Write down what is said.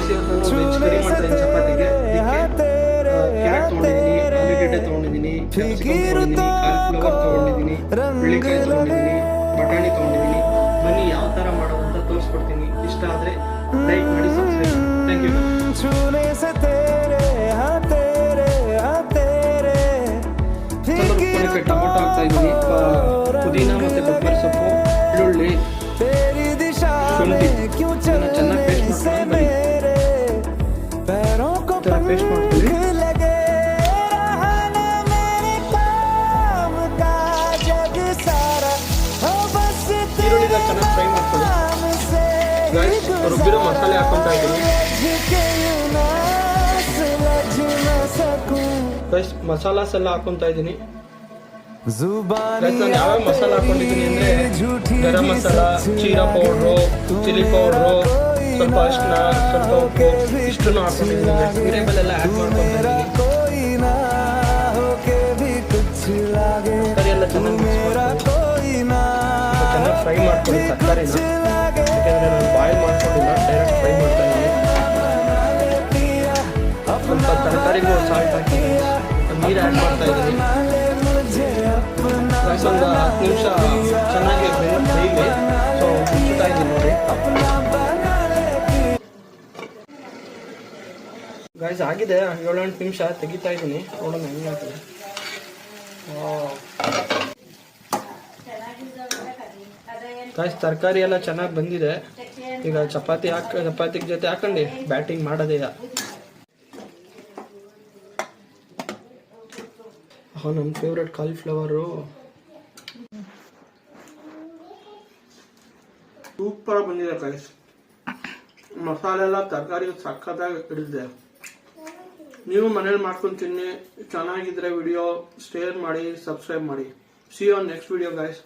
Guys ಇವತ್ತು ನಾನು veg ಕರಿ ಮಾಡ್ತಾ ಇದ್ದೀನಿ ಚಪಾತಿಗೆ. ಕ್ಯಾರೆಟ್ ತೊಗೊಂಡಿದ್ದೀನಿ, ಆಲೂಗೆಡ್ಡೆ ತೊಗೊಂಡಿದ್ದೀನಿ, ಕ್ಯಾಪ್ಸಿಕಮ್ ತೊಗೊಂಡಿದ್ದೀನಿ, ಕಾಲಿಫ್ಲವರ್ ತೊಗೊಂಡಿದ್ದೀನಿ, ಹುಳ್ಳಿಕಾಯಿ ತೊಗೊಂಡಿದ್ದೀನಿ, ಬಟಾಣಿ ತೊಗೊಂಡಿದ್ದೀನಿ. ಬನ್ನಿ ಯಾವ ಥರ ಮಾಡೋದು ಅಂತ ತೋರಿಸ್ಕೊಡ್ತೀನಿ. ಇಷ್ಟ ಆದರೆ ಲೈಕ್ ಮಾಡಿ, ಸಬ್ಸ್ಕ್ರೈಬ್ ಮಾಡಿ. Thank you. ಟೊಮೊಟೊ ಹಾಕ್ತಾ ಇದ್ದೀನಿ, ಪುದೀನ ಮತ್ತು ಕೊತ್ತಂಬರಿ ಸೊಪ್ಪು, ಈರುಳ್ಳಿ, ಶುಂಠಿ ಚೆನ್ನಾಗಿ ಪೇಸ್ಟ್ ಮಾಡ್ಕೊಂಡು ಪೇಸ್ಟ್ ಮಾಡ್ಕೊಳ್ಳಿ. ಈರುಳ್ಳಿನ ಚೆನ್ನಾಗಿ ಫ್ರೈ ಮಾಡ್ಕೊಳ್ಳಿ. ರುಬ್ಬಿರೋ ಮಸಾಲೆ ಹಾಕೊತಾ ಇದ್ದೀನಿ. ಮಸಾಲಾಸ್ ಎಲ್ಲ ಹಾಕೊತಾ ಇದ್ದೀನಿ. ನಾನು ಯಾವ್ಯಾವ ಮಸಾಲ ಹಾಕೊಂಡಿದ್ದೀನಿ ಅಂದರೆ ಗರಂ ಮಸಾಲ, ಜೀರಾ ಪೌಡ್ರು, ಚಿಲ್ಲಿ ಪೌಡ್ರು, ಸ್ವಲ್ಪ ಅರಿಶಿನ, ಸ್ವಲ್ಪ ಉಪ್ಪು ಇಷ್ಟನ್ನು ಹಾಕೊಂಡಿದ್ದೀನಿ. ವೆಜಿಟೇಬಲ್ ಎಲ್ಲ ಆ್ಯಡ್ ಮಾಡ್ಕೊಂಡಿದ್ದೀನಿ. ತರಕಾರಿ ಎಲ್ಲ ಚೆನ್ನಾಗಿ ಫ್ರೈ ಮಾಡ್ಕೊಳ್ಳಿ ತರಕಾರಿನ. ಯಾಕೆಂದರೆ ನಾನು ಬಾಯ್ಲ್ ಮಾಡ್ಕೊಂಡಿಲ್ಲ, ಡೈರೆಕ್ಟ್ ಫ್ರೈ ಮಾಡ್ತಾ ಇದ್ದೀನಿ. ಸ್ವಲ್ಪ ತರಕಾರಿಗೂ ಸಾಲ್ಟ್ ಹಾಕಿ ನೀರು ಆ್ಯಡ್ ಮಾಡ್ತಾ ಇದ್ದೀನಿ. ಒಂದು 10 ನಿಮಿಷ ಚೆನ್ನಾಗಿ ಬೇಯಲಿ. ಸೊ ಮುಚ್ಚುತ್ತಾ ಇದ್ದೀನಿ ನೋಡಿ. ಗೈಸ್ ಆಗಿದೆ 7-8 ನಿಮಿಷ. ತೆಗಿತಾ ಇದ್ದೀನಿ, ನೋಡೋಣ ಹೆಂಗೆ ಆಗ್ತದೆ. ಗೈಸ್ ತರಕಾರಿ ಎಲ್ಲ ಚೆನ್ನಾಗಿ ಬಂದಿದೆ. ಈಗ ಚಪಾತಿ ಜೊತೆ ಹಾಕೊಂಡು ಬ್ಯಾಟಿಂಗ್ ಮಾಡೋದೇ. ನನ್ನ ಫೇವ್ರೆಟ್ ಕಾಲಿಫ್ಲವರು ಸೂಪರ್ ಬಂದಿದೆ ಗೈಸ್. ಮಸಾಲೆ ಎಲ್ಲ ತರಕಾರಿ ಸಖತ್ತಾಗಿ ಹಿಡಿದಿದೆ. ನೀವು ಮನೇಲಿ ಮಾಡ್ಕೊಂಡು ತಿನ್ನಿ. ಚೆನ್ನಾಗಿದ್ರೆ ವಿಡಿಯೋ ಶೇರ್ ಮಾಡಿ, ಸಬ್ಸ್ಕ್ರೈಬ್ ಮಾಡಿ. See you on next video guys.